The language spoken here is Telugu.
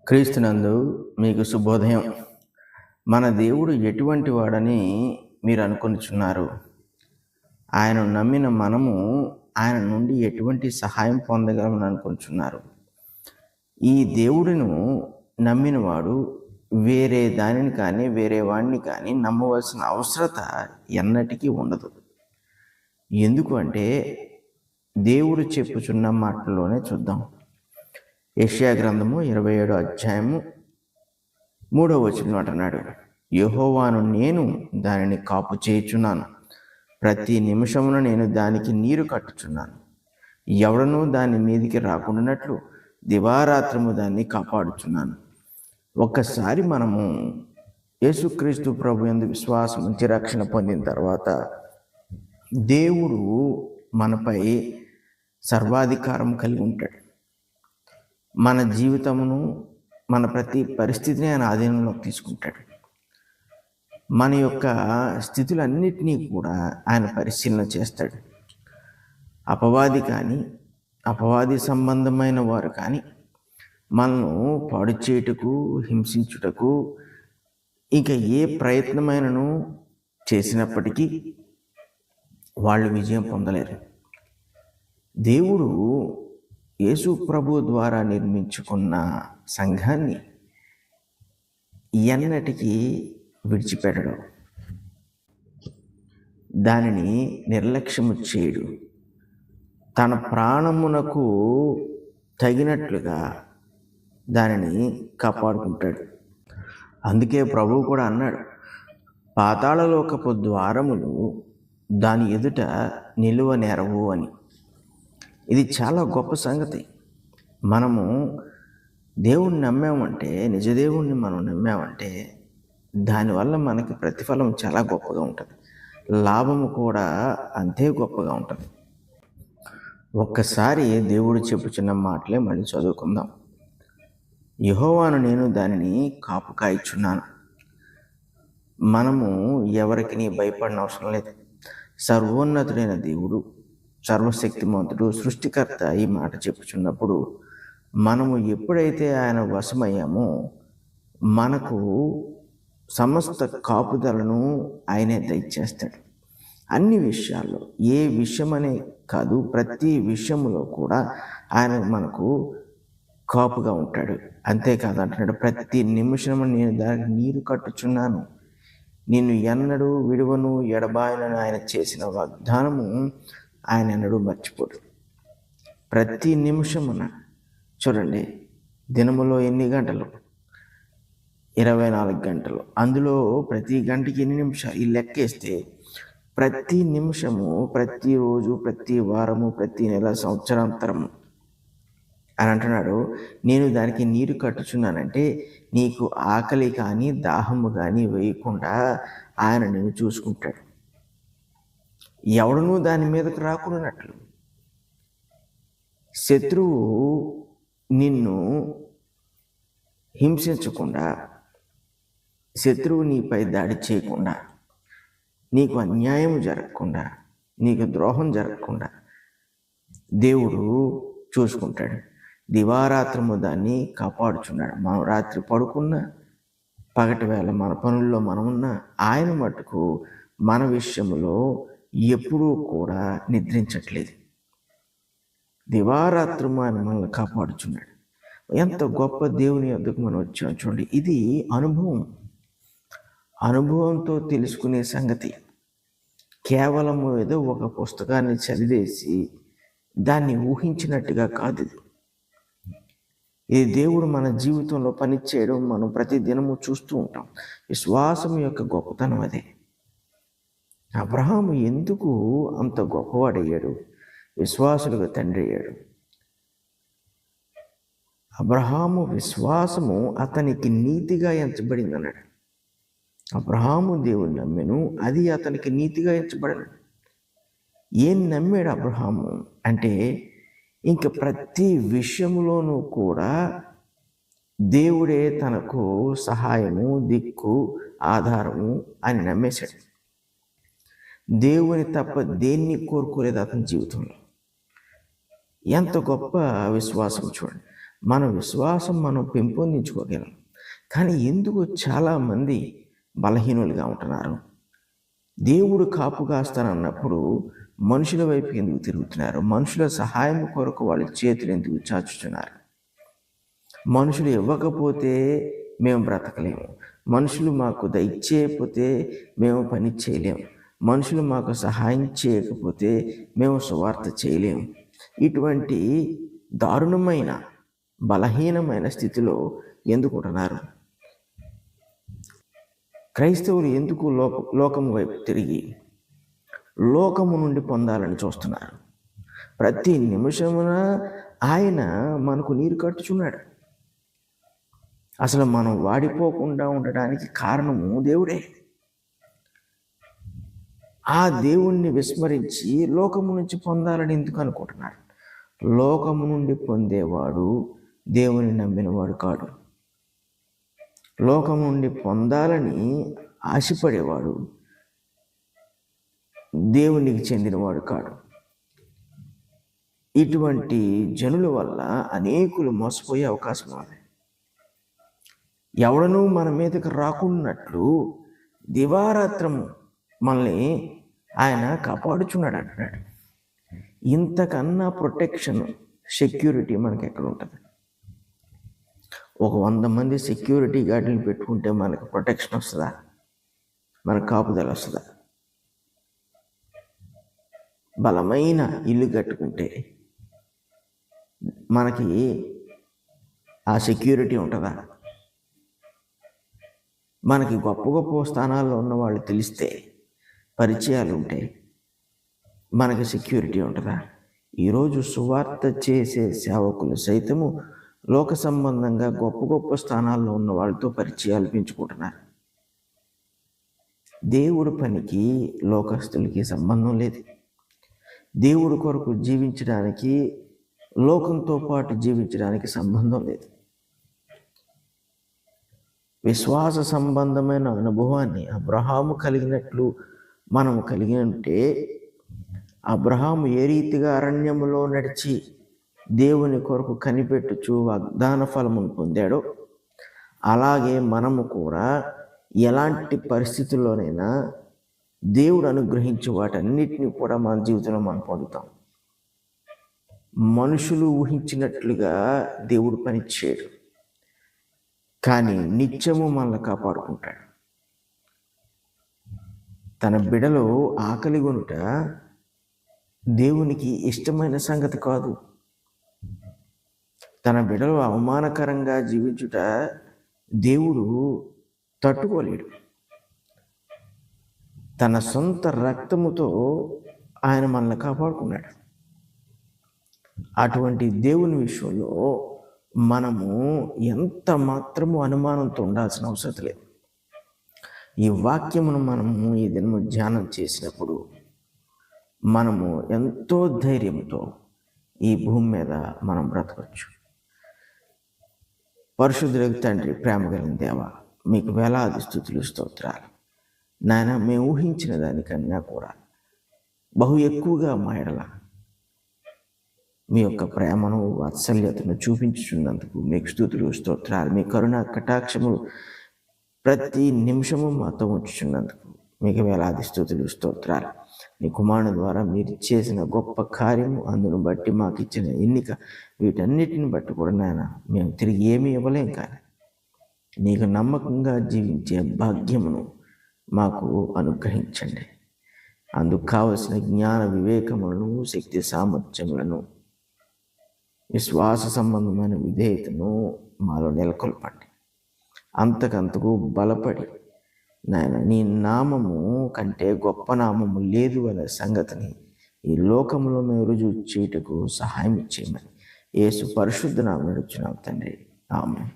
క్రీస్తునందు మీకు శుభోదయం. మన దేవుడు ఎటువంటి వాడని మీరు అనుకొనిచున్నారు? ఆయనను నమ్మిన మనము ఆయన నుండి ఎటువంటి సహాయం పొందగలమని అనుకొనిచున్నారు? ఈ దేవుడును నమ్మినవాడు వేరే దానిని కానీ వేరే వాడిని కానీ నమ్మవలసిన అవసరత ఎన్నటికీ ఉండదు. ఎందుకు అంటే దేవుడు చెప్పుచున్న మాటల్లోనే చూద్దాం. యెషయా గ్రంథము 27వ అధ్యాయము 3వ వచనం అంటున్నాడు, యెహోవాను నేను దానిని కాపు చేయుచున్నాను, ప్రతి నిమిషమున నేను దానికి నీరు కట్టుచున్నాను, ఎవడనూ దాని మీదికి రాకుండానట్లు దివారాత్రము దాన్ని కాపాడుచున్నాను. ఒక్కసారి మనము యేసుక్రీస్తు ప్రభు యందు విశ్వాసం ఉంచి రక్షణ పొందిన తర్వాత దేవుడు మనపై సర్వాధికారం కలిగి ఉంటాడు. మన జీవితమును, మన ప్రతి పరిస్థితిని ఆయన ఆధీనంలోకి తీసుకుంటాడు. మన యొక్క స్థితులన్నిటినీ కూడా ఆయన పరిశీలన చేస్తాడు. అపవాది సంబంధమైన వారు కానీ మనను పాడు చేయుటకు, హింసించుటకు ఇంకా ఏ ప్రయత్నమైనను చేసినప్పటికీ వాళ్ళు విజయం పొందలేరు. దేవుడు యేసు ప్రభు ద్వారా నిర్మించుకున్న సంఘాన్ని ఎన్నటికీ విడిచిపెట్టడు, దానిని నిర్లక్ష్యము చేయడు. తన ప్రాణమునకు తగినట్లుగా దానిని కాపాడుకుంటాడు. అందుకే ప్రభువు కూడా అన్నాడు, పాతాళలోకపు ద్వారములు దాని ఎదుట నిలువ నేరవు అని. ఇది చాలా గొప్ప సంగతి. మనము దేవుణ్ణి నమ్మామంటే, నిజదేవుణ్ణి మనం నమ్మామంటే దానివల్ల మనకి ప్రతిఫలం చాలా గొప్పగా ఉంటుంది, లాభము కూడా అంతే గొప్పగా ఉంటుంది. ఒక్కసారి దేవుడు చెప్పుచున్న మాటలే మళ్ళీ చదువుకుందాం. యెహోవాను నేను దానిని కాపు కాయిచున్నాను. మనము ఎవరికి భయపడిన అవసరం లేదు. సర్వోన్నతుడైన దేవుడు, సర్వశక్తిమంతుడు, సృష్టికర్త ఈ మాట చెప్పుచున్నప్పుడు మనము ఎప్పుడైతే ఆయన వశమయ్యామో మనకు సమస్త కాపుదలను ఆయనే దయచేస్తాడు. అన్ని విషయాల్లో, ఏ విషయమనే కాదు, ప్రతి విషయంలో కూడా ఆయన మనకు కాపుగా ఉంటాడు. అంతేకాదు అంటున్నాడు, ప్రతి నిమిషము నేను దానికి నీరు కట్టుచున్నాను, నిన్ను ఎన్నడూ విడువను ఎడబాయనని ఆయన చేసిన వాగ్దానము ఆయన ఎన్నడూ మర్చిపోడు. ప్రతి నిమిషమున చూడండి, దినములో ఎన్ని గంటలు? 24 గంటలు. అందులో ప్రతి గంటకి ఎన్ని నిమిషాలు? ఈ లెక్కేస్తే ప్రతి నిమిషము, ప్రతిరోజు, ప్రతి వారము, ప్రతి నెల, సంవత్సరాంతరము అని అంటున్నాడు, నేను దానికి నీరు కట్టుచున్నానంటే నీకు ఆకలి కానీ దాహము కానీ వేయకుండా ఆయన నిన్ను చూసుకుంటాడు. ఎవడనూ దాని మీదకు రాకున్నట్లు, శత్రువు నిన్ను హింసించకుండా, శత్రువు నీపై దాడి చేయకుండా, నీకు అన్యాయం జరగకుండా, నీకు ద్రోహం జరగకుండా దేవుడు చూసుకుంటాడు. దివారాత్రము దాన్ని కాపాడుచున్నాడు. మనం రాత్రి పడుకున్నా, పగటి వేళ మన పనుల్లో మనమున్నా ఆయన మటుకు మన విషయంలో ఎప్పుడూ కూడా నిద్రించట్లేదు. దివారాత్రము ఆయన మనల్ని కాపాడుచున్నాడు. ఎంత గొప్ప దేవుని వద్దకు మనం వచ్చాం చూడండి. ఇది అనుభవంతో తెలుసుకునే సంగతి. కేవలము ఏదో ఒక పుస్తకాన్ని చదివేసి దాన్ని ఊహించినట్టుగా కాదు. ఇది దేవుడు మన జీవితంలో పనిచేయడం మనం ప్రతి దినము చూస్తూ ఉంటాం. విశ్వాసం యొక్క గొప్పతనం అదే. అబ్రహాము ఎందుకు అంత గొప్పవాడయ్యాడు? విశ్వాసులకు తండ్రి అయ్యాడు. అబ్రహాము విశ్వాసము అతనికి నీతిగా ఎంచబడింది అన్నాడు. అబ్రహాము దేవుని నమ్మెను, అది అతనికి నీతిగా ఎంచబడను. ఏం నమ్మాడు అబ్రహాము అంటే, ఇంక ప్రతి విషయంలోనూ కూడా దేవుడే తనకు సహాయము, దిక్కు, ఆధారము అని నమ్మేశాడు. దేవుని తప్ప దేన్ని కోరుకోలేదు అతని జీవితంలో. ఎంత గొప్ప విశ్వాసం చూడండి. మన విశ్వాసం మనం పెంపొందించుకోగలం. కానీ ఎందుకు చాలామంది బలహీనులుగా ఉంటున్నారు? దేవుడు కాపు కాస్తానన్నప్పుడు మనుషుల వైపు ఎందుకు తిరుగుతున్నారు? మనుషుల సహాయం కొరకు వాళ్ళ చేతులు ఎందుకు చాచుతున్నారు? మనుషులు ఇవ్వకపోతే మేము బ్రతకలేము, మనుషులు మాకు దయచేయకపోతే మేము పని చేయలేము, మనుషులు మాకు సహాయం చేయకపోతే మేము సువార్త చేయలేము. ఇటువంటి దారుణమైన బలహీనమైన స్థితిలో ఎందుకు ఉంటున్నారు? క్రైస్తవులు ఎందుకు లోకము వైపు తిరిగి లోకము నుండి పొందాలని చూస్తున్నారు? ప్రతి నిమిషమున ఆయన మనకు నీరు కట్టుచున్నాడు. అసలు మనం వాడిపోకుండా ఉండడానికి కారణము దేవుడే. ఆ దేవుణ్ణి విస్మరించి లోకము నుంచి పొందాలని ఎందుకు అనుకుంటున్నాడు? లోకము నుండి పొందేవాడు దేవుని నమ్మినవాడు కాడు. లోకం నుండి పొందాలని ఆశపడేవాడు దేవునికి చెందినవాడు కాడు. ఇటువంటి జనుల వల్ల అనేకులు మోసపోయే అవకాశం ఉంది. ఎవడనూ మన మీదకి రాకున్నట్లు దివారాత్రము మనల్ని ఆయన కాపాడుచున్నాడు అంటున్నాడు. ఇంతకన్నా ప్రొటెక్షన్, సెక్యూరిటీ మనకి ఎక్కడ ఉంటుంది? ఒక 100 మంది సెక్యూరిటీ గార్డులను పెట్టుకుంటే మనకు ప్రొటెక్షన్ వస్తుందా? మనకు కాపుదల వస్తుందా? బలమైన ఇల్లు కట్టుకుంటే మనకి ఆ సెక్యూరిటీ ఉంటుందా? మనకి గొప్ప గొప్ప స్థానాల్లో ఉన్న వాళ్ళు తెలిస్తే, పరిచయాలు ఉంటే మనకి సెక్యూరిటీ ఉంటుందా? ఈరోజు సువార్త చేసే సేవకులు సైతము లోక సంబంధంగా గొప్ప గొప్ప స్థానాల్లో ఉన్న వాళ్ళతో పరిచయాలు పెంచుకుంటున్నారు. దేవుడి పనికి లోకస్తులకి సంబంధం లేదు. దేవుడి కొరకు జీవించడానికి లోకంతో పాటు జీవించడానికి సంబంధం లేదు. విశ్వాస సంబంధమైన అనుభవాన్ని అబ్రహాము కలిగినట్లు మనము కలిగి ఉంటే, అబ్రహాము ఏ రీతిగా అరణ్యములో నడిచి దేవుని కొరకు కనిపెట్టుచు వాగ్దాన ఫలమును పొందాడో, అలాగే మనము కూడా ఎలాంటి పరిస్థితుల్లోనైనా దేవుడు అనుగ్రహించే వాటన్నిటిని కూడా మన జీవితంలో మనం పొందుతాం. మనుషులు ఊహించినట్లుగా దేవుడు పని చేయడు, కానీ నిత్యము మనల్ని కాపాడుకుంటాడు. తన బిడలో ఆకలి కొనుట దేవునికి ఇష్టమైన సంగతి కాదు. తన బిడలో అవమానకరంగా జీవించుట దేవుడు తట్టుకోలేడు. తన సొంత రక్తముతో ఆయన మనల్ని కాపాడుకున్నాడు. అటువంటి దేవుని విషయంలో మనము ఎంత మాత్రము అనుమానంతో ఉండాల్సిన అవసరం లేదు. ఈ వాక్యమును మనము ఈ దినము ధ్యానం చేసినప్పుడు మనము ఎంతో ధైర్యంతో ఈ భూమి మీద మనం బ్రతకచ్చు. పరిశుద్ధులకు తండ్రి, ప్రేమ కలిగిన దేవా, మీకు వేలాది స్తుతులు, స్తోత్రాలు. నాయన, మేము ఊహించిన దానికన్నా కూడా బహు ఎక్కువగా మా ఎడల మీ యొక్క ప్రేమను, వాత్సల్యతను చూపించుచున్నందుకు మీకు స్తుతులు, స్తోత్రాలు. మీ కరుణ కటాక్షములు ప్రతి నిమిషము మాతో ఉంచుచున్నందుకు మీకు వేలాది స్తుతులు, స్తోత్రాలు. మీ కుమారుని ద్వారా మీరు చేసిన గొప్ప కార్యము, అందును బట్టి మాకు ఇచ్చిన ఎన్నిక, వీటన్నిటిని బట్టి కూడా నాయన మేము తిరిగి ఏమీ ఇవ్వలేం. కానీ నీకు నమ్మకంగా జీవించే భాగ్యమును మాకు అనుగ్రహించండి. అందుకు కావలసిన జ్ఞాన వివేకములను, శక్తి సామర్థ్యములను, విశ్వాస సంబంధమైన విధేయతను మాలో నెలకొల్పండి. అంతకంతకు బలపడి నాయన నీ నామము కంటే గొప్ప నామము లేదు అనే సంగతిని ఈ లోకంలో మేము రుజువు చేయుటకు సహాయం చేయమని యేసు పరిశుద్ధ నామమున అడుగుచున్నాము తండ్రి. ఆమేన్.